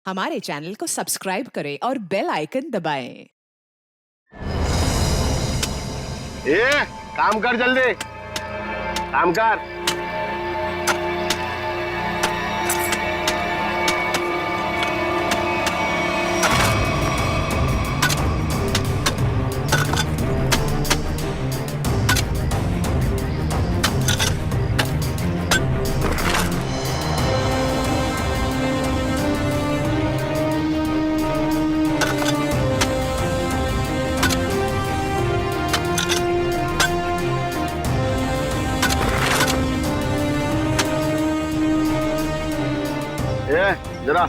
हमारे चैनल को सब्सक्राइब करें और बेल आइकन दबाएं। काम कर जल्दी, काम कर। जरा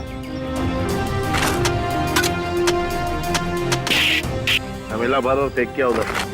हमेला भर और फेंक किया उधर।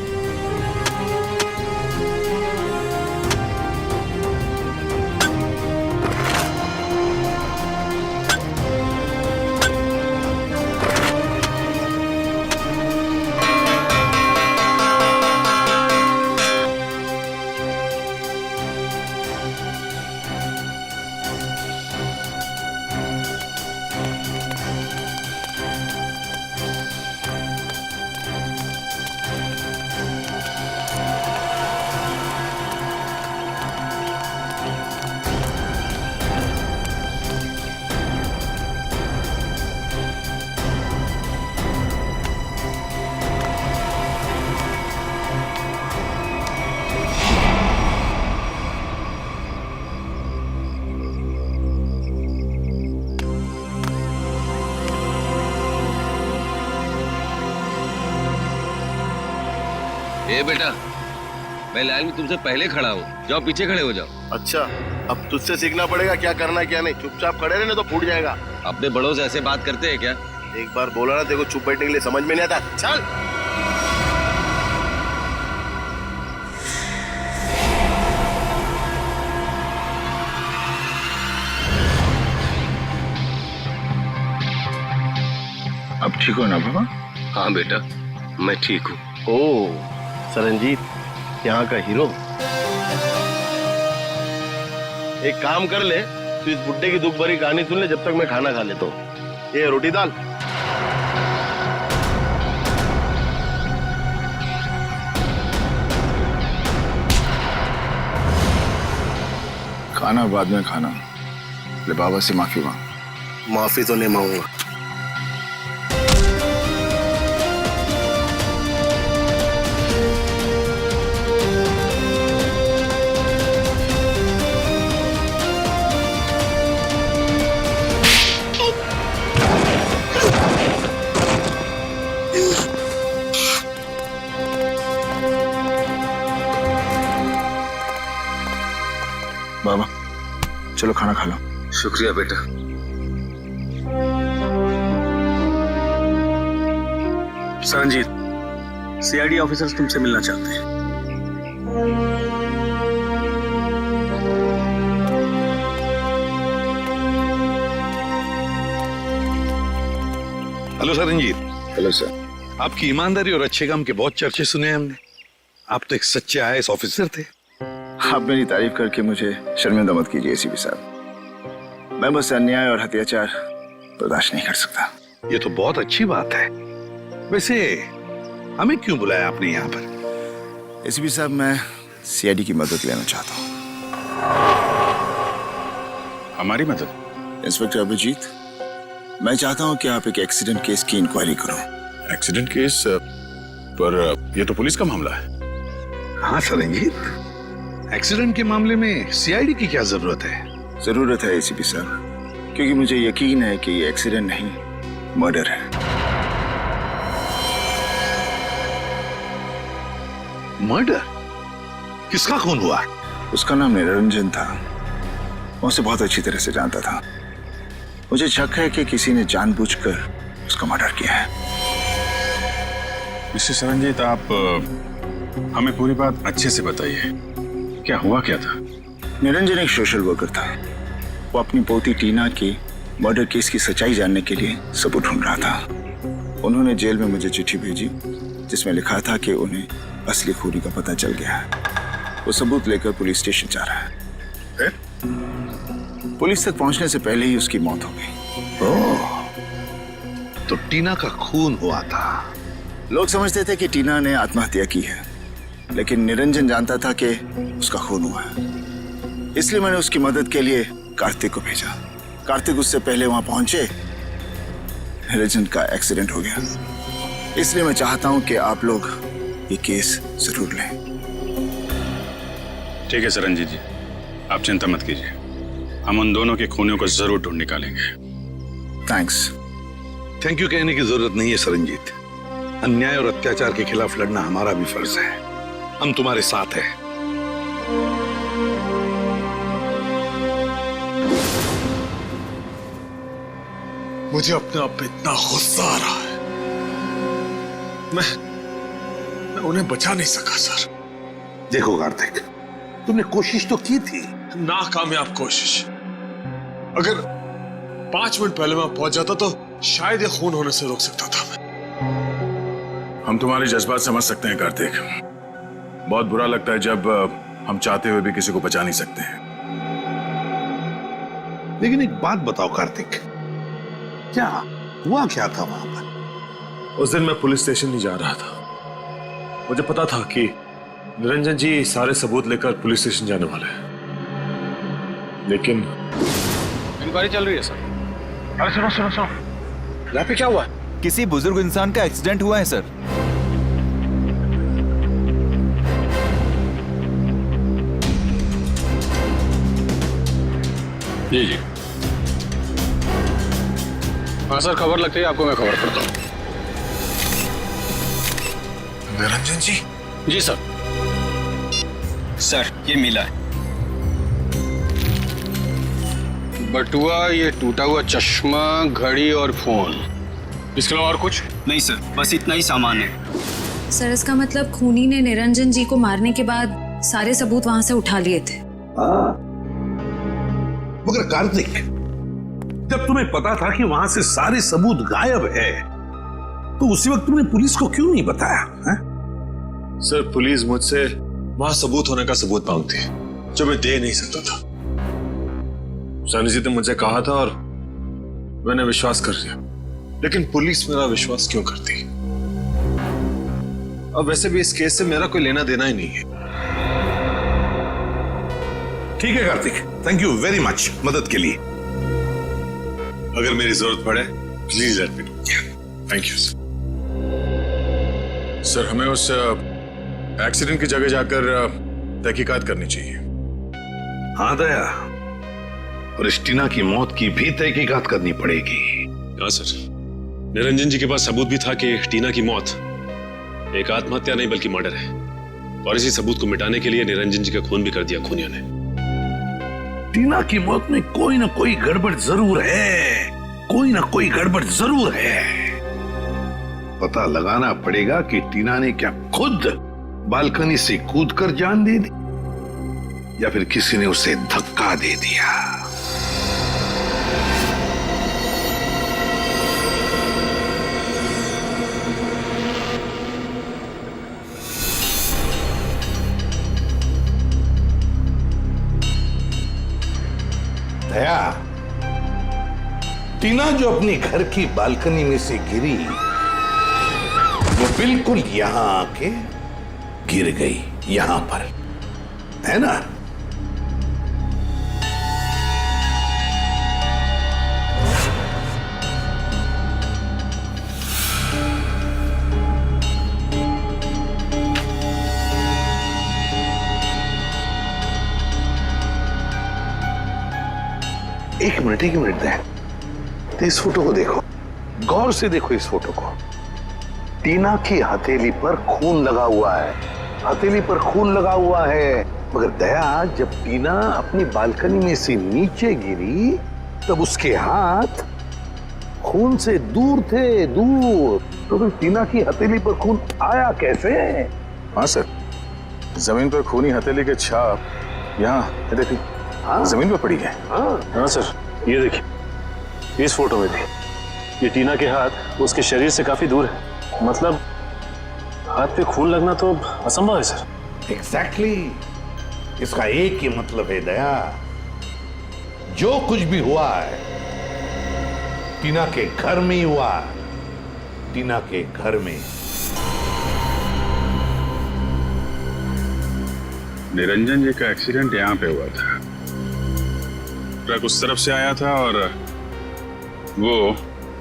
ए बेटा, मैं लाइन में तुमसे पहले खड़ा हूँ, जाओ पीछे खड़े हो जाओ। अच्छा, अब तुझसे सीखना पड़ेगा क्या करना है क्या नहीं। चुपचाप खड़े रहने तो फूट जाएगा। अपने बड़ों से ऐसे बात करते हैं क्या? एक बार बोला ना, देखो चुप बैठने के लिए समझ में नहीं आता। चल अब ठीक हो ना बाबा? हाँ बेटा, मैं ठीक हूँ। ओ सरंजीत, यहाँ का हीरो। एक काम कर ले, तू इस बुड्ढे की दुख भरी कहानी सुन ले जब तक मैं खाना खा लेता हूँ। ये रोटी दाल। खाना बाद में खाना। ले बाबा से माफी मांग। माफी तो नहीं मांगूंगा। बाबा चलो खाना खा लो। शुक्रिया बेटा। सरंजीत, सीआईडी ऑफिसर्स तुमसे मिलना चाहते हैं। हेलो सरंजीत। Hello sir. आपकी ईमानदारी और अच्छे काम के बहुत चर्चे सुने हैं हमने। आप तो एक सच्चे आईएएस ऑफिसर थे। आप मेरी तारीफ करके मुझे शर्मिंदा मत कीजिए एसीपी साहब। मैं बस अन्याय और अत्याचार बर्दाश्त नहीं कर सकता। ये तो बहुत अच्छी बात है। वैसे हमें क्यों बुलाया आपने यहाँ पर? एसीपी साहब, मैं सीआईडी की मदद लेना चाहता हूँ। हमारी मदद? इंस्पेक्टर अभिजीत, मैं चाहता हूँ कि आप एक एक्सीडेंट केस की इंक्वायरी करो। Accident case? पर ये तो पुलिस का मामला है। हाँ सरंजीत, एक्सीडेंट के मामले में सीआईडी की क्या जरूरत है? जरूरत है एसीपी साहब, क्योंकि मुझे यकीन है कि ये एक्सीडेंट नहीं, मर्डर है। मर्डर? किसका खून हुआ? उसका नाम निरंजन था। मैं उसे बहुत अच्छी तरह से जानता था। मुझे शक है कि किसी ने जानबूझकर उसका मर्डर किया है। मिस्टर सरंजीत, आप हमें पूरी बात अच्छे से बताइए। क्या हुआ क्या था? निरंजन एक सोशल वर्कर था। वो अपनी पोती टीना की मर्डर केस की सच्चाई जानने के लिए सबूत ढूंढ रहा था। उन्होंने जेल में मुझे चिट्ठी भेजी जिसमें लिखा था कि उन्हें असली खूनी का पता चल गया है। वो सबूत लेकर पुलिस स्टेशन जा रहा है। पुलिस तक पहुंचने से पहले ही उसकी मौत हो गई। ओह, तो टीना का खून हुआ था। लोग समझते थे कि टीना ने आत्महत्या की है, लेकिन निरंजन जानता था कि उसका खून हुआ है। इसलिए मैंने उसकी मदद के लिए कार्तिक को भेजा। कार्तिक उससे पहले वहां पहुंचे, निरंजन का एक्सीडेंट हो गया। इसलिए मैं चाहता हूं कि आप लोग ये केस जरूर लें। ठीक है सर रंजीत जी, आप चिंता मत कीजिए, हम उन दोनों के खूनियों को जरूर ढूंढ निकालेंगे। थैंक्स। थैंक यू कहने की जरूरत नहीं है सरंजीत। अन्याय और अत्याचार के खिलाफ लड़ना हमारा भी फर्ज है। हम तुम्हारे साथ हैं। मुझे अपने आप पे इतना गुस्सा आ रहा है। मैं उन्हें बचा नहीं सका सर। देखो कार्तिक, तुमने कोशिश तो की थी। नाकामयाब कोशिश। अगर 5 मिनट पहले मैं पहुंच जाता तो शायद ये खून होने से रोक सकता था मैं। हम तुम्हारे जज्बात समझ सकते हैं कार्तिक। बहुत बुरा लगता है जब हम चाहते हुए भी किसी को बचा नहीं सकते हैं। लेकिन एक बात बताओ कार्तिक, क्या हुआ क्या था वहां पर? उस दिन मैं पुलिस स्टेशन नहीं जा रहा था। मुझे पता था कि निरंजन जी सारे सबूत लेकर पुलिस स्टेशन जाने वाले हैं, लेकिन इंक्वायरी चल रही है सर। अरे सुनो सुनो सुनो, यहाँ पे क्या हुआ है? किसी बुजुर्ग इंसान का एक्सीडेंट हुआ है सर। जी जी हाँ सर, खबर लगती है आपको मैं खबर करता हूँ। निरंजन जी? जी सर। सर ये मिला है बटुआ, ये टूटा हुआ चश्मा, घड़ी और फोन। इसके अलावा और कुछ नहीं सर, बस इतना ही सामान है। सर इसका मतलब खूनी ने निरंजन जी को मारने के बाद सारे सबूत वहां से उठा लिए थे। मगर कार्तिक, जब तुम्हें पता था कि वहां से सारे सबूत गायब है, तो उसी वक्त तुमने पुलिस को क्यों नहीं बताया है? सर पुलिस मुझसे वहां सबूत होने का सबूत मांगती है जो मैं दे नहीं सकता था। सानिजीत ने मुझे कहा था और मैंने विश्वास कर लिया, लेकिन पुलिस मेरा विश्वास क्यों करती? अब वैसे भी इस केस से मेरा कोई लेना देना ही नहीं है। ठीक है Kartik, thank you very much मदद के लिए। अगर मेरी जरूरत पड़े please let me know. Thank you sir. Sir, हमें उस एक्सीडेंट की जगह जाकर तहकीकात करनी चाहिए। हाँ दया, और इस टीना की मौत की भी तहकीकात करनी पड़ेगी। हाँ सर, निरंजन जी के पास सबूत भी था कि टीना की मौत एक आत्महत्या नहीं बल्कि मर्डर है, और इसी सबूत को मिटाने के लिए निरंजन जी का खून भी कर दिया खूनियों ने। टीना की मौत में कोई ना कोई गड़बड़ जरूर है, कोई ना कोई गड़बड़ जरूर है। पता लगाना पड़ेगा कि टीना ने क्या खुद बालकनी से कूदकर जान दे दी या फिर किसी ने उसे धक्का दे दिया। दया, टीना जो अपनी घर की बालकनी में से गिरी, वो बिल्कुल यहां आके गिर गई, यहां पर, है ना? एक मिनट दे। तो इस फोटो को देखो, गौर से देखो इस फोटो को। टीना की हथेली पर खून लगा हुआ है, हथेली पर खून लगा हुआ है। मगर दया, जब टीना अपनी बालकनी में से नीचे गिरी तब उसके हाथ खून से दूर थे, दूर। तो फिर टीना की हथेली पर खून आया कैसे? हाँ सर, जमीन पर खूनी हथेली के छाप यहाँ देखिए, हाँ? जमीन पर पड़ी है। हाँ सर, ये देखिए, इस फोटो में भी ये टीना के हाथ उसके शरीर से काफी दूर है। मतलब हाथ पे खून लगना तो असंभव है सर। एग्जैक्टली, इसका एक ही मतलब है दया, जो कुछ भी हुआ है टीना के घर में ही हुआ, टीना के घर में। निरंजन जी का एक्सीडेंट यहाँ पे हुआ था। ट्रक उस तरफ से आया था और वो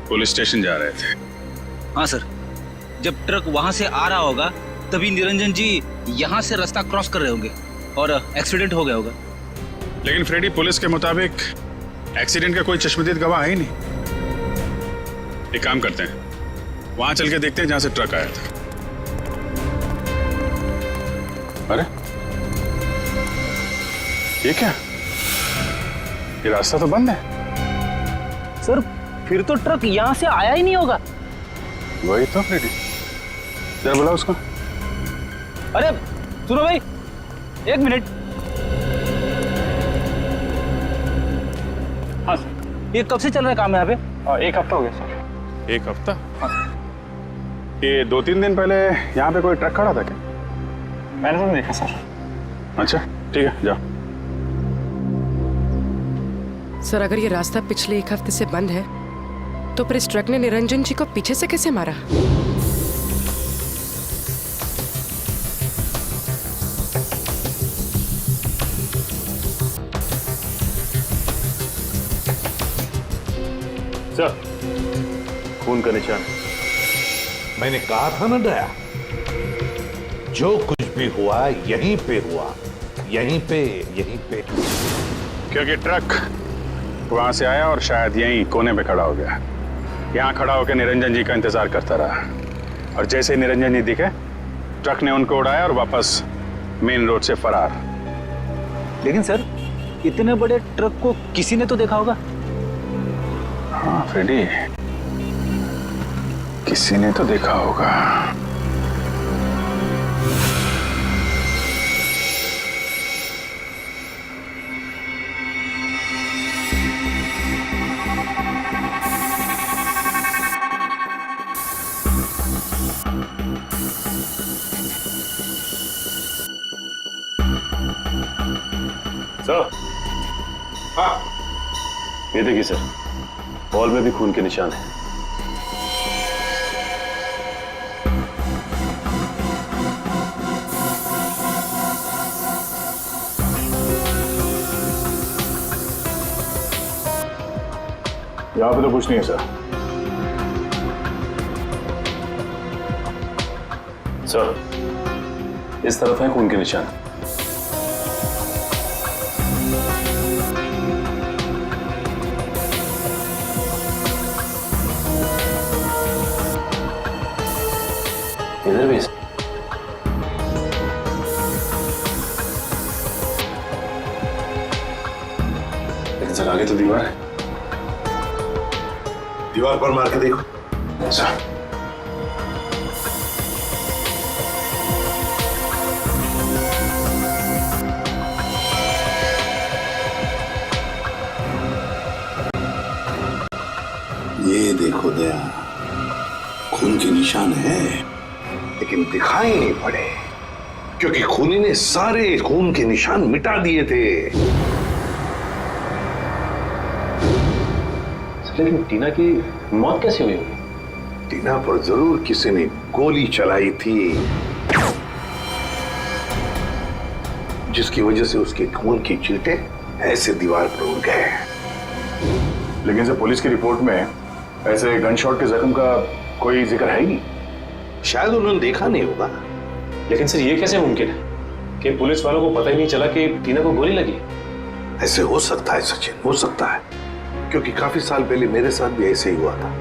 पुलिस स्टेशन जा रहे थे। हाँ सर, जब ट्रक वहां से आ रहा होगा तभी निरंजन जी यहाँ से रास्ता क्रॉस कर रहे होंगे और एक्सीडेंट हो गया होगा। लेकिन फ्रेडी, पुलिस के मुताबिक एक्सीडेंट का कोई चश्मदीद गवाह है ही नहीं। एक काम करते हैं, वहां चल के देखते हैं जहां से ट्रक आया था। अरे ये क्या, ये रास्ता तो बंद है। सर फिर तो ट्रक यहाँ से आया ही नहीं होगा। वही तो फ्रेडी, जरा बुला उसको। अरे सुनो भाई, एक मिनट। हाँ सर, ये कब से चल रहा है काम यहाँ पे? 1 हफ्ता हो गया सर। 1 हफ्ता? ये 2-3 दिन पहले यहाँ पे कोई ट्रक खड़ा था क्या? मैंने तो नहीं देखा सर। अच्छा ठीक है, जाओ। सर अगर ये रास्ता पिछले 1 हफ्ते से बंद है तो फिर इस ट्रक ने निरंजन जी को पीछे से कैसे मारा? सर, खून का निशान। मैंने कहा था ना दया, जो कुछ भी हुआ यहीं पे हुआ, यहीं पे। क्योंकि ट्रक वहां से आया और शायद यहीं कोने पे खड़ा हो गया। यहाँ खड़ा होकर निरंजन जी का इंतजार करता रहा और जैसे ही निरंजन जी दिखे, ट्रक ने उनको उड़ाया और वापस मेन रोड से फरार। लेकिन सर, इतने बड़े ट्रक को किसी ने तो देखा होगा। हाँ फ्रेडी, किसी ने तो देखा होगा। सर, हाँ, ये देखिए सर, बॉल में भी खून के निशान है। यहाँ पे तो कुछ नहीं है सर। सर, इस तरफ है खून के निशान। इधर भी। लेकिन सर, आगे तो दीवार है। दीवार पर मार के देखो। अच्छा। ये देखो दया, खून के निशान है, लेकिन दिखाई नहीं पड़े क्योंकि खूनी ने सारे खून के निशान मिटा दिए थे। लेकिन टीना की मौत कैसे हुई होगी? टीना पर जरूर किसी ने गोली चलाई थी, जिसकी वजह से उसके खून की चींटे ऐसे दीवार पर उड़ गए। लेकिन सर, पुलिस की रिपोर्ट में ऐसे गन शॉट के जख्म का कोई जिक्र है ही नहीं। शायद उन्होंने देखा नहीं होगा। लेकिन सर, ये कैसे मुमकिन है कि पुलिस वालों को पता ही नहीं चला कि टीना को गोली लगी? ऐसे हो सकता है सचिन, हो सकता है, क्योंकि काफी साल पहले मेरे साथ भी ऐसे ही हुआ था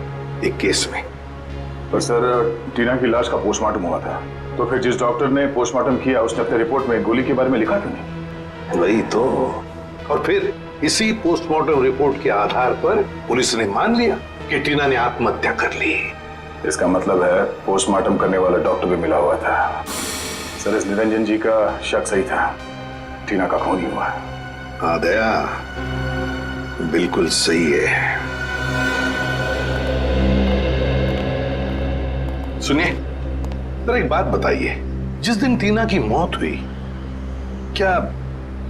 एक केस में। पर सर, टीना की लाश का पोस्टमार्टम हुआ था, तो फिर जिस डॉक्टर ने पोस्टमार्टम किया उसने अपने रिपोर्ट में गोली के बारे में लिखा क्यों नहीं? वही तो। और फिर इसी पोस्टमार्टम रिपोर्ट के आधार पर पुलिस ने मान लिया कि टीना ने आत्महत्या कर ली। इसका मतलब है पोस्टमार्टम करने वाला डॉक्टर भी मिला हुआ था। सर, इस निरंजन जी का शक सही था, टीना का खून ही हुआ। हाँ दया, बिल्कुल सही है। सुनिए, जरा एक बात बताइए, जिस दिन टीना की मौत हुई, क्या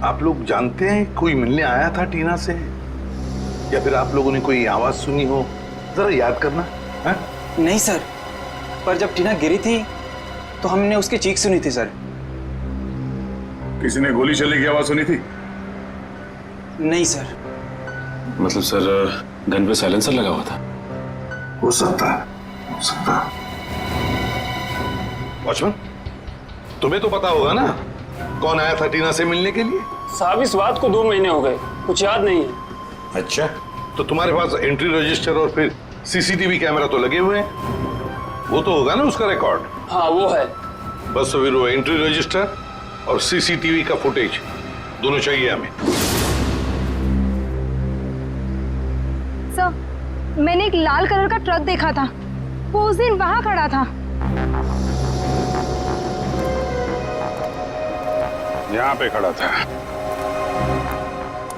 आप लोग जानते हैं कोई मिलने आया था टीना से, या फिर आप लोगों ने कोई आवाज सुनी हो? जरा याद करना। है? नहीं सर, पर जब टीना गिरी थी तो हमने उसकी चीख सुनी थी सर। किसी ने गोली चलने की आवाज सुनी थी? नहीं सर। मतलब सर गन पे साइलेंसर लगा हुआ था। हो सकता है, हो सकता है। वॉचमैन, तुम्हें तो पता होगा ना कौन आया था टीना से मिलने के लिए? साहब इस बात को 2 महीने हो गए, कुछ याद नहीं है। अच्छा, तो तुम्हारे पास एंट्री रजिस्टर और फिर सीसीटीवी कैमरा तो लगे हुए हैं, वो तो होगा ना उसका रिकॉर्ड? हाँ वो है। बस तो फिर वो एंट्री रजिस्टर और सीसीटीवी का फुटेज दोनों चाहिए हमें। सर, मैंने एक लाल कलर का ट्रक देखा था, वो उस दिन वहां खड़ा था। यहाँ पे खड़ा था,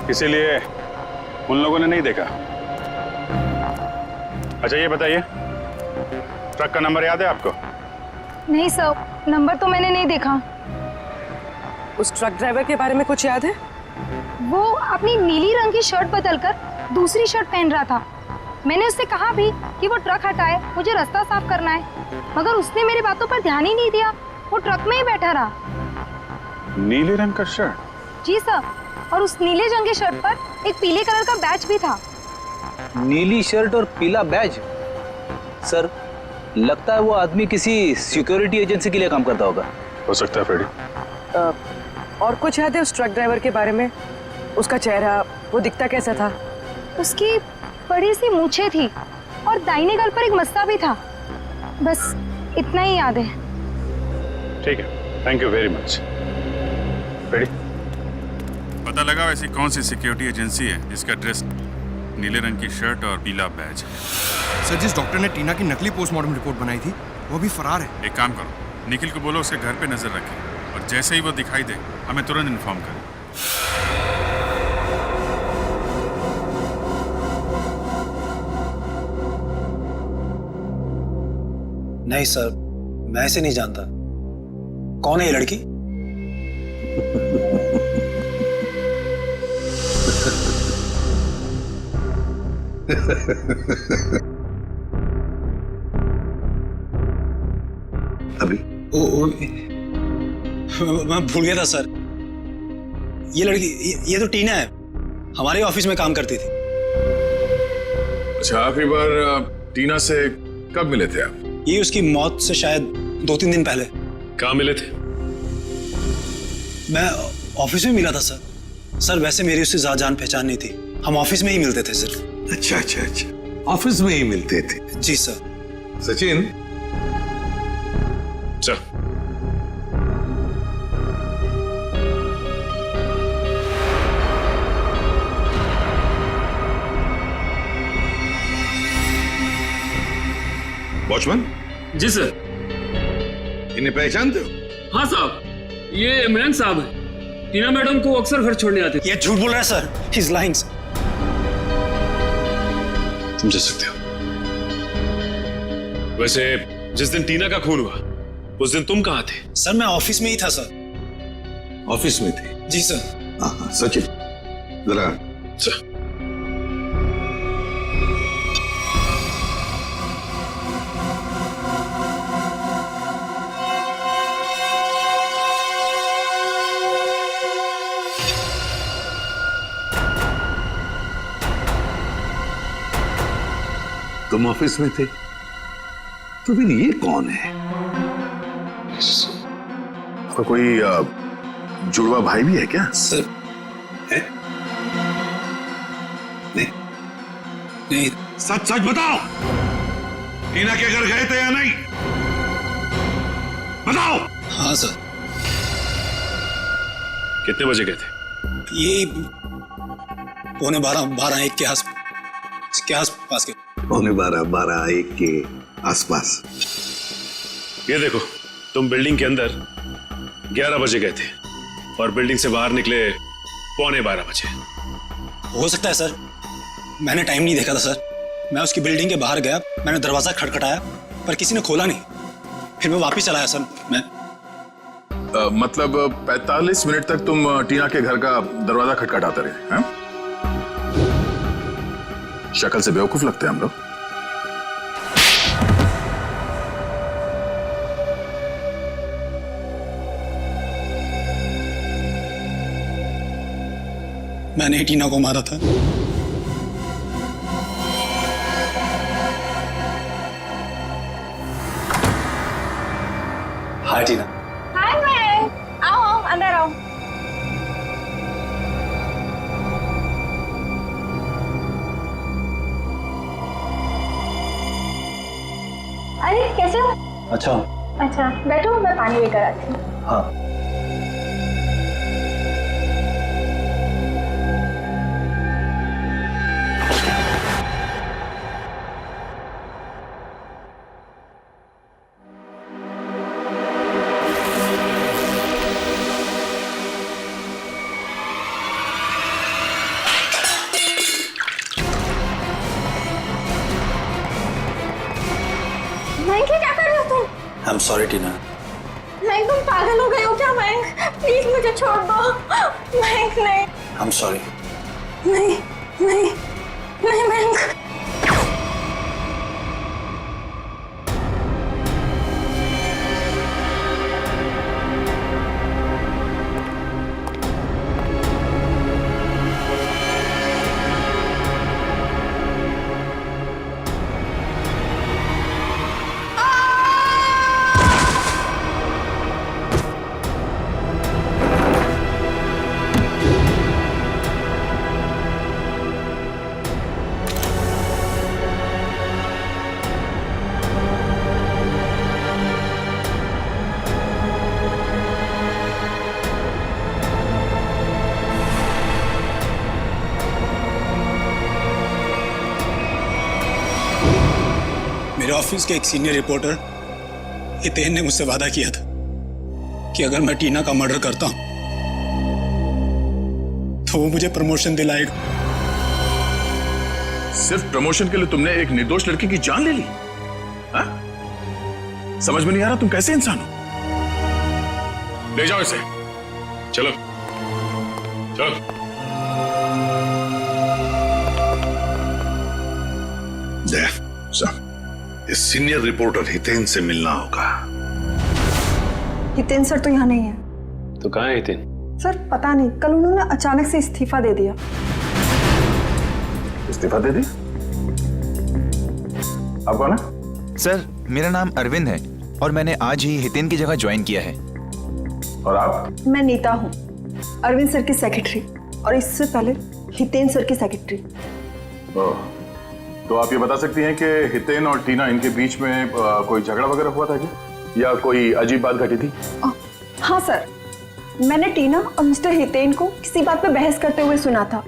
इसीलिए उन लोगों ने नहीं देखा। अच्छा ये बताइए, ट्रक का नंबर याद है आपको? नहीं सर, नंबर तो मैंने नहीं देखा। उस ट्रक ड्राइवर के बारे में कुछ याद है? वो अपनी नीली रंग की शर्ट बदलकर दूसरी शर्ट पहन रहा था। मैंने उससे कहा भी कि वो ट्रक हटाए, मुझे रास्ता साफ करना है, मगर उसने मेरी बातों पर ध्यान ही नहीं दिया, वो ट्रक में ही बैठा रहा। नीले रंग का शर्ट? जी सर, और उस नीले रंग की शर्ट पर एक पीले कलर का बैच भी था। नीली शर्ट और पीला बैज? सर लगता है वो आदमी किसी सिक्योरिटी एजेंसी के लिए काम करता होगा। हो सकता है फ्रेडी। और कुछ याद है उस ट्रक ड्राइवर के बारे में? उसका चेहरा, वो दिखता कैसा था? उसकी बड़ी सी मूछें थी और दाहिने गाल पर एक मस्सा भी था। बस इतना ही याद है। ठीक है, thank you very much. Freddy, पता लगा वैसी कौन सी सिक्योरिटी एजेंसी है जिसका ड्रेस नीले रंग की शर्ट और पीला बैज है? सर, जिस डॉक्टर ने टीना की नकली पोस्टमार्टम रिपोर्ट बनाई थी वो भी फरार है। एक काम करो, निखिल को बोलो उसके घर पे नजर रखे और जैसे ही वो दिखाई दे हमें तुरंत इन्फॉर्म करें। नहीं सर, मैं ऐसे नहीं जानता। कौन है ये लड़की? अभी मैं भूल गया था सर। ये लड़की, ये तो टीना है, हमारे ऑफिस में काम करती थी। अच्छा, आखिरी बार टीना से कब मिले थे आप? ये उसकी मौत से शायद 2-3 दिन पहले। कहाँ मिले थे? मैं ऑफिस में मिला था सर। सर वैसे मेरी उससे ज्यादा जान पहचान नहीं थी, हम ऑफिस में ही मिलते थे सिर्फ। अच्छा अच्छा अच्छा, ऑफिस में ही मिलते थे? जी सर। सचिन, चल। वॉचमैन। जी सर। इन्हें पहचानते हो? हाँ साहब, ये इमरान साहब है, टीना मैडम को अक्सर घर छोड़ने आते थे। ये झूठ बोल रहा है सर, ही इज लाइंग। तुम जा सकते हो। वैसे जिस दिन टीना का खून हुआ उस दिन तुम कहाँ थे? सर मैं ऑफिस में ही था सर। ऑफिस में थे? जी सर। हाँ, सचिन जरा। तुम ऑफिस में थे, तो फिर ये कौन है? कोई जुड़वा भाई भी है क्या? सर है? नहीं नहीं, सच सच बताओ, टीना के घर गए थे या नहीं? बताओ। हाँ सर। कितने बजे गए थे? ये 11:15-1 के आसपास के। 11:15-1 के आसपास। ये देखो, तुम बिल्डिंग के अंदर 11 बजे गए थे और बिल्डिंग से बाहर निकले 11:15 बजे। हो सकता है सर, मैंने टाइम नहीं देखा था सर। मैं उसकी बिल्डिंग के बाहर गया, मैंने दरवाजा खटखटाया पर किसी ने खोला नहीं, फिर मैं वापस चला आया सर। मैं मतलब 45 मिनट तक तुम टीना के घर का दरवाजा खटखटाते रहे हैं? शक्ल से बेवकूफ लगते हैं हम लोग। मैंने ही टीना को मारा था। हाय टीना। हाय मयंक, आओ अंदर आओ। अरे कैसे हो? अच्छा। अच्छा बैठो, मैं पानी लेकर आती हूँ। हाँ। मयंक क्या कर रहे हो तुम? आई एम सॉरी टीना। मयंक तुम पागल हो गए हो क्या? मयंक प्लीज मुझे छोड़ दो। मयंक नहीं। I am sorry. नहीं नहीं नहीं मयंक। मेरे ऑफिस के एक सीनियर रिपोर्टर हितेन ने मुझसे वादा किया था कि अगर मैं टीना का मर्डर करता हूं तो वो मुझे प्रमोशन दिलाएगा। सिर्फ प्रमोशन के लिए तुमने एक निर्दोष लड़की की जान ले ली? हाँ? समझ में नहीं आ रहा तुम कैसे इंसान हो। ले जाओ इसे। चलो चलो। इस सीनियर रिपोर्टर हितेन से मिलना होगा। हितेन सर तो यहाँ नहीं है। तो कहाँ है हितेन? सर पता नहीं, कल उन्होंने अचानक से इस्तीफा दे दिया। इस्तीफा दे दी? आप कौन है? सर मेरा नाम अरविंद है और मैंने आज ही हितेन की जगह ज्वाइन किया है। और आप? मैं नीता हूँ, अरविंद सर की सेक्रेटरी, और इससे पहले हितेन सर की सेक्रेटरी। तो आप ये बता सकती हैं कि हितेन और टीना इनके बीच में कोई झगड़ा वगैरह हुआ था क्या, या कोई अजीब बात घटी थी? हाँ सर, मैंने टीना और मिस्टर हितेन को किसी बात पे बहस करते हुए सुना था।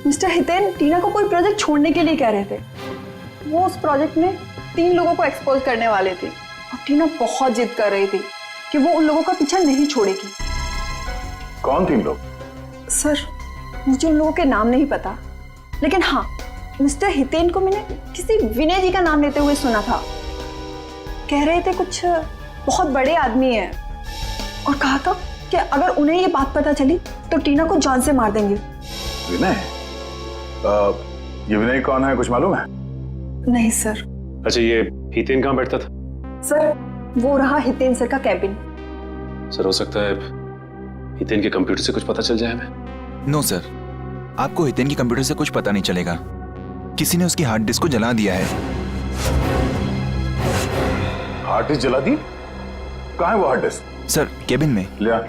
मिस्टर हितेन टीना को कोई प्रोजेक्ट छोड़ने के लिए कह रहे थे। वो उस प्रोजेक्ट में 3 लोगों को एक्सपोज करने वाले थे और टीना बहुत जिद कर रही थी कि वो उन लोगों का पीछा नहीं छोड़ेगी। कौन 3 लोग? सर मुझे उन लोगों के नाम नहीं पता, लेकिन हाँ मिस्टर हितेन को मैंने किसी विनय जी का नाम लेते हुए सुना था। कह रहे थे कुछ बहुत बड़े आदमी हैं और कहा था कि अगर उन्हें ये बात पता चली तो टीना को जान से मार देंगे। विनय? ये विनय कौन है, कुछ मालूम है? नहीं सर। अच्छा ये हितेन कहाँ बैठता था? सर वो रहा हितेन सर का कैबिन। सर हो सकता है हितेन के कंप्यूटर से कुछ पता चल जाए हमें। नो सर, आपको हितेन की कंप्यूटर से कुछ पता नहीं चलेगा। किसी ने उसकी हार्ड डिस्क को जला दिया है। हार्ड डिस्क जला दी? कहाँ है वो हार्ड डिस्क? सर केबिन में। लिया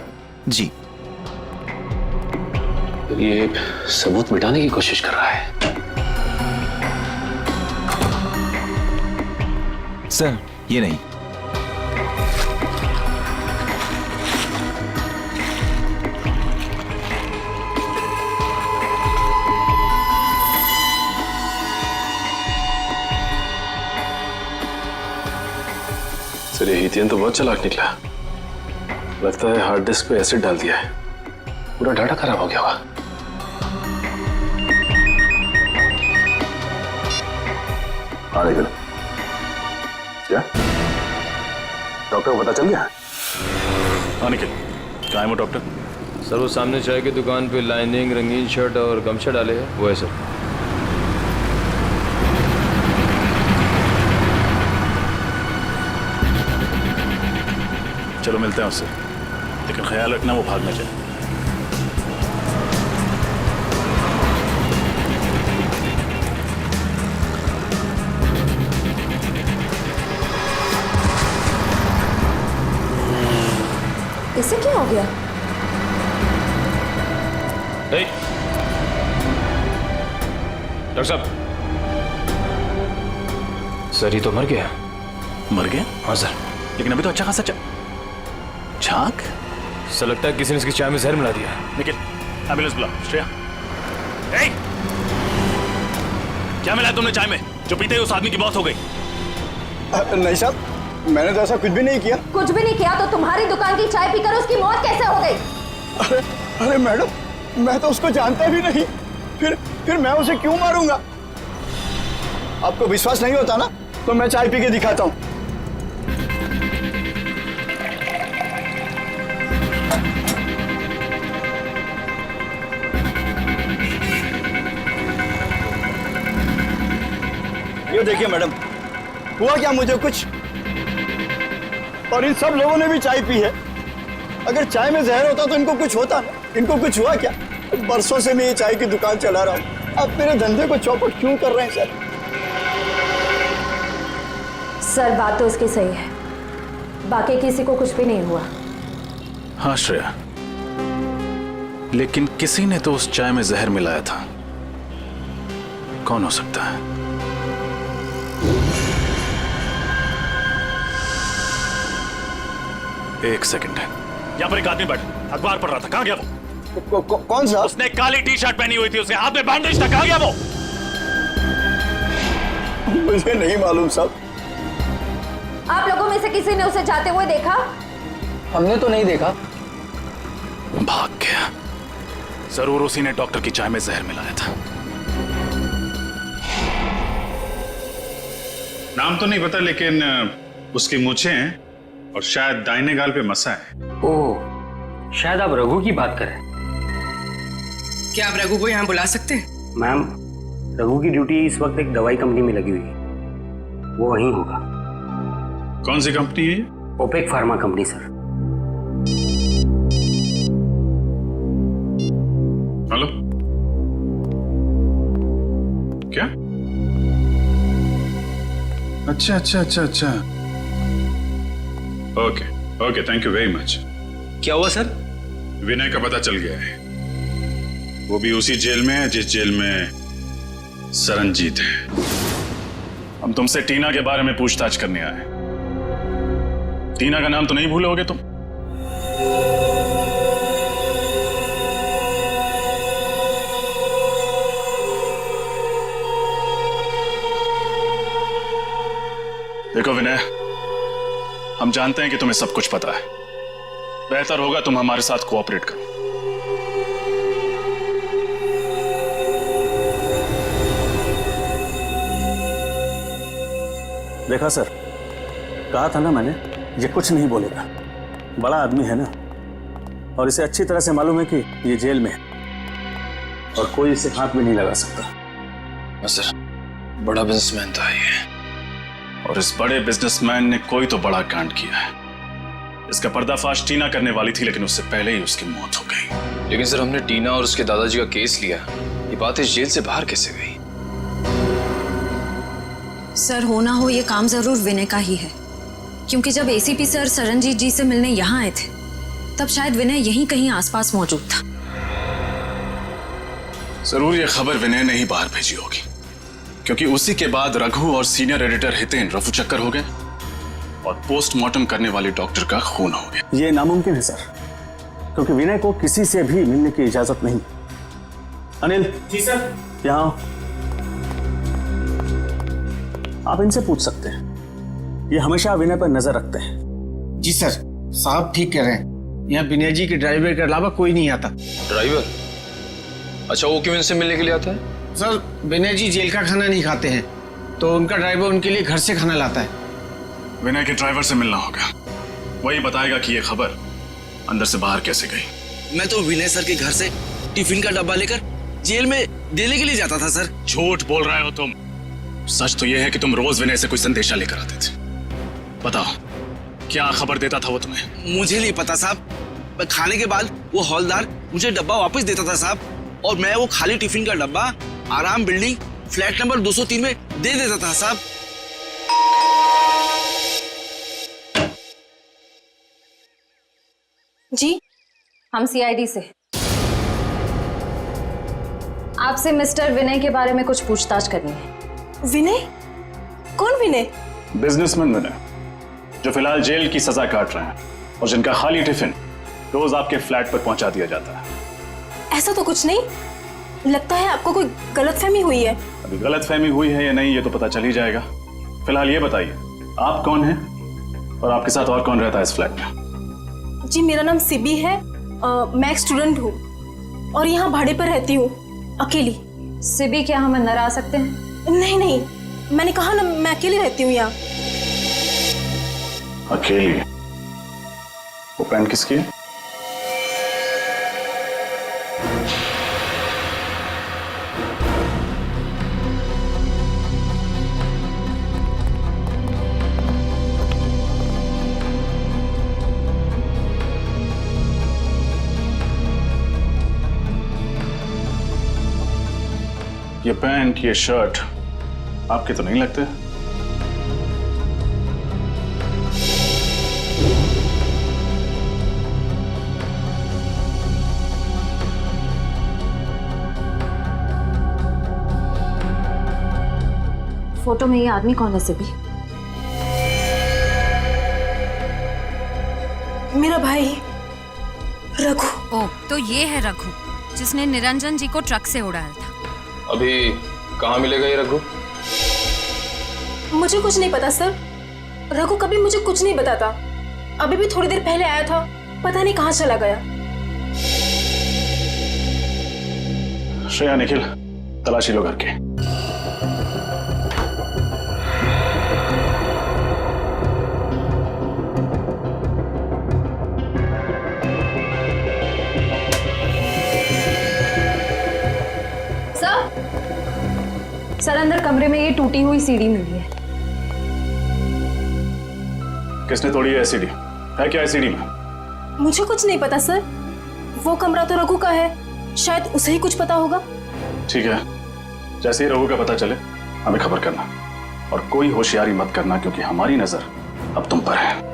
जी। ये सबूत मिटाने की कोशिश कर रहा है। सर ये नहीं। सर ये हितेन तो बहुत चालाक निकला। लगता है हार्ड डिस्क पे एसिड डाल दिया है, पूरा डाटा खराब हो गया होगा। हाँ निकल। क्या डॉक्टर को पता चल गया? हाँ निकल। कहाँ है वो डॉक्टर? सर वो सामने चाय की दुकान पे लाइनिंग, रंगीन शर्ट और गमछा डाले हैं, वो है सर। चलो मिलते हैं उससे, लेकिन ख्याल रखना वो भाग न जाए। ऐसे क्या हो गया? डॉक्टर साहब, सर ये तो मर गया। मर गया? हाँ सर। लेकिन अभी तो अच्छा खासा छाक। सर लगता है किसी ने इसकी चाय में जहर मिला दिया। निखिल, एम्बुलेंस बुला। श्रेया, क्या मिला तुमने चाय में जो पीते ही उस आदमी की मौत हो गई? नहीं साहब, मैंने तो ऐसा कुछ भी नहीं किया। कुछ भी नहीं किया तो तुम्हारी दुकान की चाय पीकर उसकी मौत कैसे हो गई? अरे मैडम, मैं तो उसको जानता भी नहीं, फिर मैं उसे क्यों मारूंगा? आपको विश्वास नहीं होता ना, तो मैं चाय पी के दिखाता हूँ। ये देखिए मैडम, हुआ क्या मुझे कुछ, और इन सब लोगों ने भी चाय पी है। अगर चाय में जहर होता तो इनको कुछ होता ना, इनको कुछ हुआ क्या? बरसों से मैं ये चाय की दुकान चला रहा हूँ, अब मेरे धंधे को चौपट क्यों कर रहे हैं सर? सर बात तो उसकी सही है, बाकी किसी को कुछ भी नहीं हुआ। हाँ श्रेया, लेकिन किसी ने तो उस चाय में जहर मिलाया था। कौन हो सकता है? एक सेकंड, यहाँ पर एक आदमी बैठा अखबार पढ़ रहा था। कहाँ गया वो? कौन सा? उसने काली टी शर्ट पहनी हुई थी, उसके हाथ में बैंडेज था। कहाँ गया वो? मुझे नहीं मालूम साहब। आप लोगों में से किसी ने उसे जाते हुए देखा? हमने तो नहीं देखा। भाग गया। जरूर उसी ने डॉक्टर की चाय में जहर मिलाया था। नाम तो नहीं पता, लेकिन उसकी मूछें हैं और शायद दाहिने गाल पे मसा है। ओह, शायद आप रघु की बात करें। क्या आप रघु को यहाँ बुला सकते हैं? मैम, रघु की ड्यूटी इस वक्त एक दवाई कंपनी में लगी हुई है, वो वहीं होगा। कौन सी कंपनी है? Opec pharma company sir. Hello, क्या? अच्छा अच्छा अच्छा अच्छा, okay okay, thank you very much. क्या हुआ सर? विनय का पता चल गया है, वो भी उसी जेल में है जिस जेल में सरनजीत है। हम तुमसे टीना के बारे में पूछताछ करने आए। टीना का नाम तो नहीं भूलोगे तुम? देखो विनय, हम जानते हैं कि तुम्हें सब कुछ पता है। बेहतर होगा तुम हमारे साथ कोऑपरेट करो। देखा सर, कहा था ना मैंने, ये कुछ नहीं बोलेगा। बड़ा आदमी है ना, और इसे अच्छी तरह से मालूम है कि ये जेल में है और कोई इसे हाथ भी नहीं लगा सकता। सर, बड़ा बिजनेसमैन था ये, और इस बड़े बिजनेसमैन ने कोई तो बड़ा कांड किया है। इसका पर्दाफाश टीना करने वाली थी, लेकिन उससे पहले ही उसकी मौत हो गई। लेकिन सर, हमने टीना और उसके दादाजी का केस लिया, ये बात इस जेल से बाहर कैसे गई? सर, हो ना हो ये काम जरूर विनय का ही है, क्योंकि जब एसीपी सर सरनजीत जी से मिलने यहाँ आए थे, तब शायद विनय यहीं कहीं आसपास मौजूद था। जरूर ये खबर विनय ने ही बाहर भेजी होगी, क्योंकि उसी के बाद रघु और सीनियर एडिटर हितेन रफू चक्कर हो गए और पोस्टमार्टम करने वाले डॉक्टर का खून हो गया। ये नामुमकिन है सर, क्योंकि विनय को किसी से भी मिलने की इजाजत नहीं। अनिल जी सर, यहाँ आप इनसे पूछ सकते हैं, ये हमेशा विनय पर नजर रखते हैं। जी सर, साहब ठीक कह रहे हैं, यहाँ विनय जी के ड्राइवर के अलावा कोई नहीं आता। ड्राइवर? अच्छा, वो क्यों इनसे मिलने के लिए आता है? सर, विनय जी जेल का खाना नहीं खाते हैं, तो उनका ड्राइवर उनके लिए घर से खाना लाता है। विनय के ड्राइवर से मिलना होगा, वही बताएगा कि ये खबर अंदर से बाहर कैसे गई। मैं तो विनय सर के घर से टिफिन का डब्बा लेकर जेल में देने के लिए जाता था सर। झूठ बोल रहे हो तुम। सच तो यह है कि तुम रोज विनय से कोई संदेशा लेकर आते थे। बताओ, क्या खबर देता था वो तुम्हें? मुझे नहीं पता साहब, खाने के बाद वो हौलदार मुझे डब्बा वापस देता था साहब, और मैं वो खाली टिफिन का डब्बा आराम बिल्डिंग फ्लैट नंबर 203 में दे देता था साहब। जी, हम सीआईडी से। आपसे मिस्टर विनय के बारे में कुछ पूछताछ करनी है। विनय? कौन विनय? बिजनेसमैन विनय, जो फिलहाल जेल की सजा काट रहे हैं और जिनका खाली टिफिन रोज आपके फ्लैट पर पहुंचा दिया जाता है। ऐसा तो कुछ नहीं, लगता है आपको कोई गलतफहमी हुई है। अभी गलतफहमी हुई है या नहीं ये तो पता चल ही जाएगा। फिलहाल ये बताइए, आप कौन हैं और आपके साथ और कौन रहता है इस फ्लैट में? जी, मेरा नाम सिबी है, मैं एक स्टूडेंट हूँ और यहाँ भाड़े पर रहती हूँ, अकेली। सिबी, क्या हम अंदर आ सकते हैं? नहीं नहीं, मैंने कहा ना मैं अकेली रहती हूँ यहाँ। अकेली? वो पेन किसकी है? ये पैंट, ये शर्ट आपके तो नहीं लगते? फोटो में ये आदमी कौन है सिबी? मेरा भाई रघु। ओ, तो ये है रघु जिसने निरंजन जी को ट्रक से उड़ाया था। अभी कहाँ मिलेगा ये रघु? मुझे कुछ नहीं पता सर, रघु कभी मुझे कुछ नहीं बताता। अभी भी थोड़ी देर पहले आया था, पता नहीं कहाँ चला गया। श्रेया, निखिल, तलाशी लो घर के। सर, अंदर कमरे में ये टूटी हुई सीढ़ी मिली है। किसने तोड़ी है सीढ़ी? है क्या सीढ़ी में? मुझे कुछ नहीं पता सर, वो कमरा तो रघु का है, शायद उसे ही कुछ पता होगा। ठीक है, जैसे ही रघु का पता चले हमें खबर करना, और कोई होशियारी मत करना क्योंकि हमारी नजर अब तुम पर है।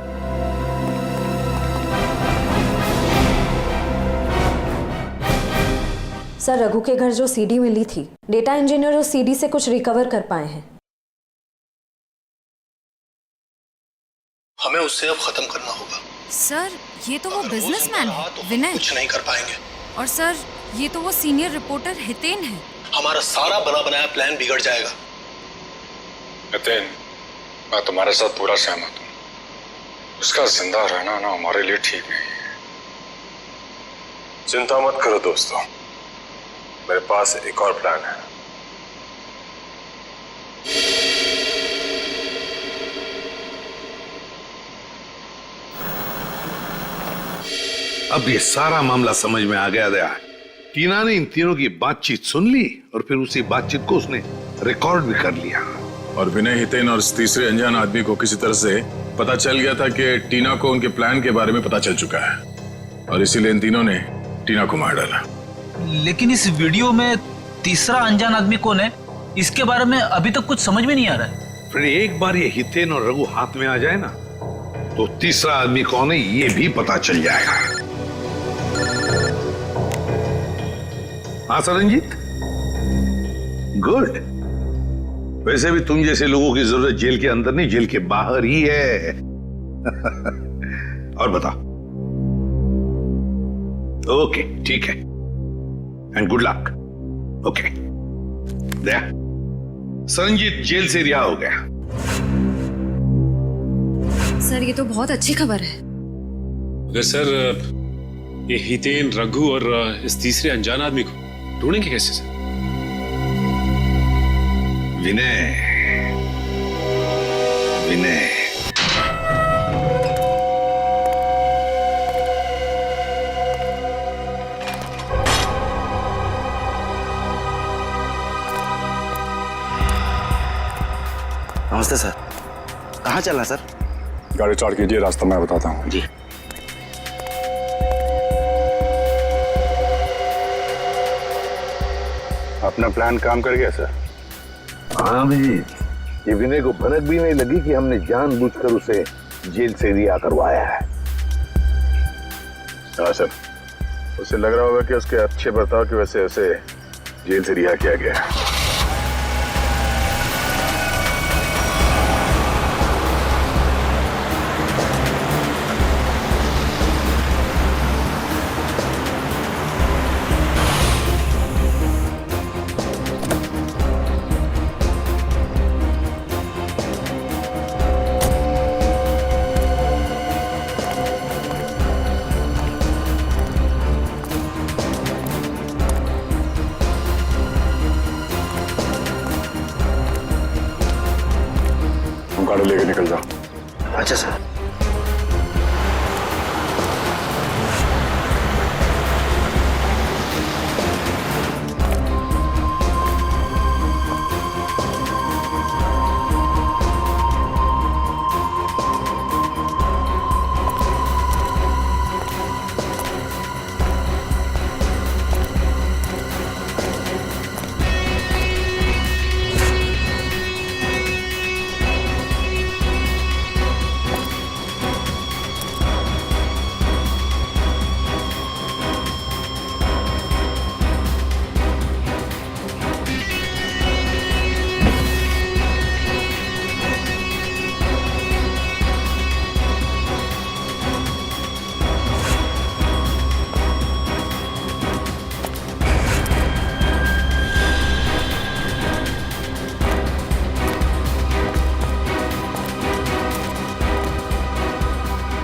सर, रघु के घर जो सीडी मिली थी, डेटा इंजीनियर उस सीडी से कुछ रिकवर कर पाए हैं। हमें उससे अब खत्म करना होगा। सर, ये तो वो बिजनेसमैन है विनय। कुछ नहीं कर पाएंगे। और सर, ये तो वो सीनियर रिपोर्टर हितेन है। हमारा सारा बना बनाया प्लान बिगड़ जाएगा। हितेन, मैं तुम्हारे साथ पूरा सहमत हूँ। उसका जिंदा रहना ना हमारे लिए ठीक नहीं है। चिंता मत करो दोस्तों, मेरे पास एक और प्लान है। अब ये सारा मामला समझ में आ गया। टीना ने इन तीनों की बातचीत सुन ली और फिर उसी बातचीत को उसने रिकॉर्ड भी कर लिया। और विनय, हितेन और इस तीसरे अनजान आदमी को किसी तरह से पता चल गया था कि टीना को उनके प्लान के बारे में पता चल चुका है, और इसीलिए इन तीनों ने टीना को मार डाला। लेकिन इस वीडियो में तीसरा अनजान आदमी कौन है, इसके बारे में अभी तक कुछ समझ में नहीं आ रहा है। फिर एक बार ये हितेन और रघु हाथ में आ जाए ना, तो तीसरा आदमी कौन है ये भी पता चल जाएगा। हाँ सरनजीत, गुड। वैसे भी तुम जैसे लोगों की जरूरत जेल के अंदर नहीं, जेल के बाहर ही है। और बता। ओके, ठीक है, and good luck. Okay, Daya, Saranjit jail से रिहा हो गया। सर, ये तो बहुत अच्छी खबर है। अगर सर ये हितेन, रघु और इस तीसरे अनजान आदमी को ढूंढेंगे कैसे सर? विनय, विनय, नमस्ते सर, कहाँ चलना सर? गाड़ी स्टार्ट कीजिए, रास्ता मैं बताता हूँ। जी। अपना प्लान काम कर गया सर? हाँ भी, ये विनय को भनक भी नहीं लगी कि हमने जानबूझकर उसे जेल से रिहा करवाया है। हाँ सर, उसे लग रहा होगा कि उसके अच्छे बर्ताव की वजह से उसे जेल से रिहा किया गया है। गाड़ी लेके निकल जाओ। अच्छा सर।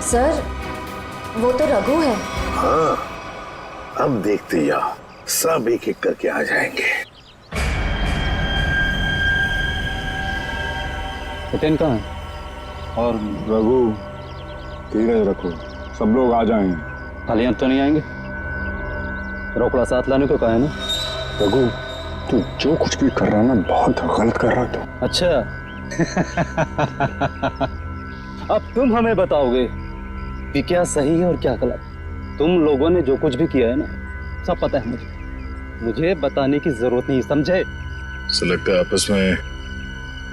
सर, वो तो रघु है। हाँ, अब देखते जाओ, सब एक एक करके आ जाएंगे। हितेन कहाँ है? और रघु, धीरज रखो, सब लोग आ जाएंगे। खाली तो नहीं आएंगे? रोकड़ा साथ लाने को कहा है ना? रघु, तू जो कुछ भी कर रहा है ना, बहुत गलत कर रहा है तू। अच्छा। अब तुम हमें बताओगे कि क्या सही है और क्या गलत। तुम लोगों ने जो कुछ भी किया है ना, सब पता है मुझे बताने की जरूरत नहीं, समझे? से लगता है आपस में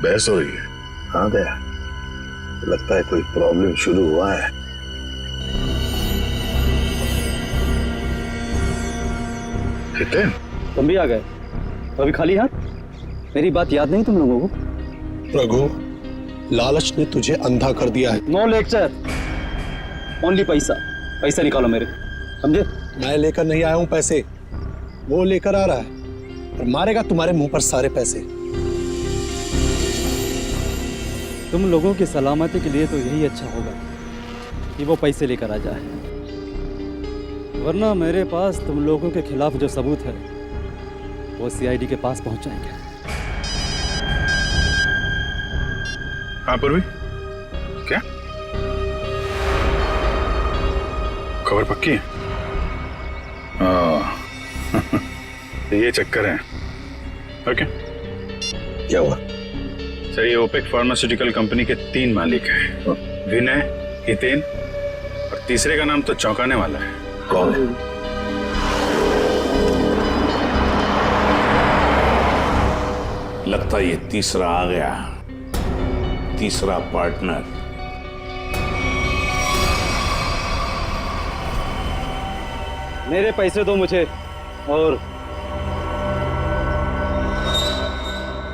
बहस हो रही है। हाँ दया, लगता है कोई प्रॉब्लम शुरू हुआ है। हितेन, तुम भी आ गए? अभी खाली हाथ? मेरी बात याद नहीं तुम लोगों को? रघु, लालच ने तुझे अंधा कर दिया है। नो लेक्चर, ओनली पैसा। पैसा निकालो मेरे, समझे? मैं लेकर नहीं आया हूं पैसे, वो लेकर आ रहा है और मारेगा तुम्हारे मुंह पर सारे पैसे। तुम लोगों की सलामती के लिए तो यही अच्छा होगा कि वो पैसे लेकर आ जाए, वरना मेरे पास तुम लोगों के खिलाफ जो सबूत है वो सीआईडी के पास पहुंच जाएंगे। हाँ पूर्वी, क्या खबर पक्की है? हाँ। ये चक्कर है। ओके, क्या हुआ? सर, ये ओपेक फार्मास्यूटिकल कंपनी के 3 मालिक हैं, विनय, हितेन और तीसरे का नाम तो चौंकाने वाला है। कौन है? लगता है ये तीसरा आ गया, तीसरा पार्टनर। मेरे पैसे दो मुझे और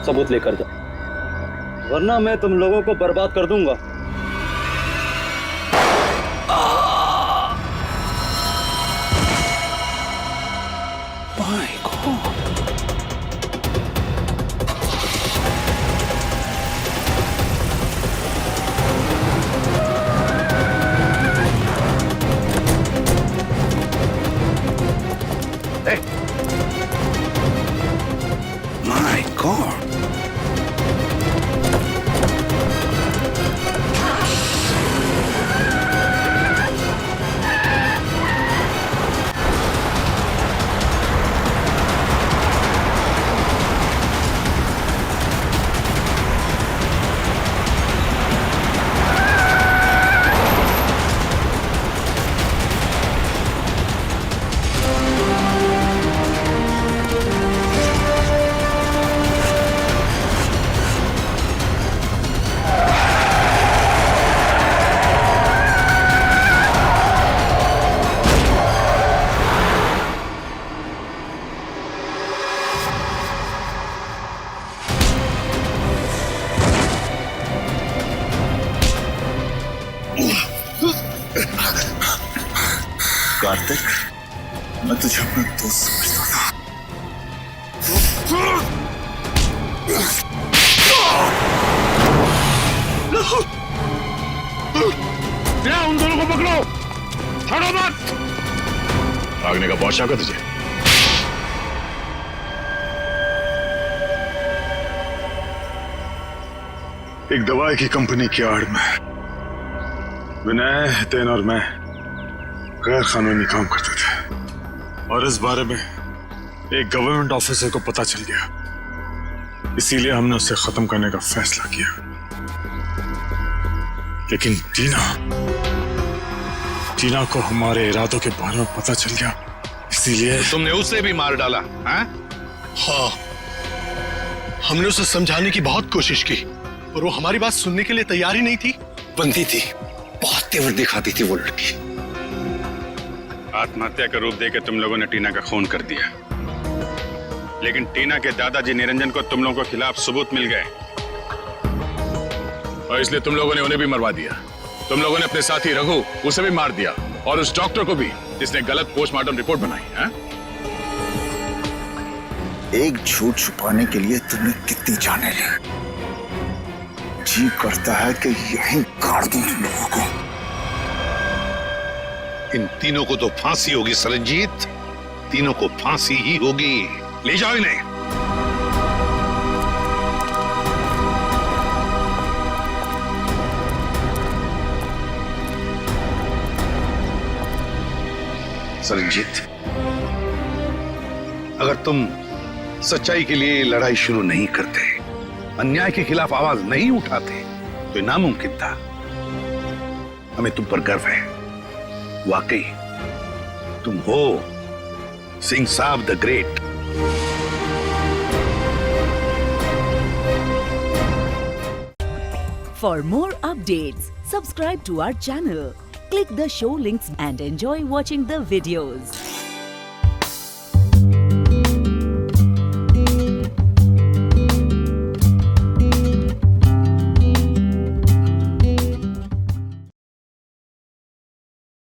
सबूत लेकर जाओ, वरना मैं तुम लोगों को बर्बाद कर दूंगा। My God! कार्तिक, मैं तुझे अपना दोस्त समझता था। उन दोनों को पकड़ो, छोड़ो मत। भागने का बहुत शौक है तुझे। एक दवाई की कंपनी की आड़ में विनय, हितेन और मैं गैर कानूनी काम करते थे और इस बारे में एक गवर्नमेंट ऑफिसर को पता चल गया, इसीलिए हमने उसे खत्म करने का फैसला किया। लेकिन टीना को हमारे इरादों के बारे में पता चल गया, इसीलिए तुमने उसे भी मार डाला? हाँ, हमने उसे समझाने की बहुत कोशिश की और वो हमारी बात सुनने के लिए तैयार ही नहीं थी। बनती थी, बहुत तेवर दिखाती थी वो लड़की। आत्महत्या का रूप देकर तुम लोगों ने टीना का खून कर दिया, लेकिन टीना के दादाजी निरंजन को तुम लोगों के खिलाफ सबूत मिल गए और इसलिए तुम लोगों ने उन्हें भी मरवा दिया। तुम लोगों ने अपने साथी रघु उसे भी मार दिया और उस डॉक्टर को भी जिसने गलत पोस्टमार्टम रिपोर्ट बनाई है। एक झूठ छुपाने के लिए तुमने कितनी जाने ली। जी करता है कि यहीं गाड़ दूं तुम लोगों को। इन तीनों को तो फांसी होगी सरनजीत, तीनों को फांसी ही होगी। ले जाओ इन्हें। सरनजीत, अगर तुम सच्चाई के लिए लड़ाई शुरू नहीं करते, अन्याय के खिलाफ आवाज नहीं उठाते, तो ये नामुमकिन था। हमें तुम पर गर्व है। वाकई तुम हो सिंह साहब the great. For more updates, subscribe to our channel, click the show links and enjoy watching the videos.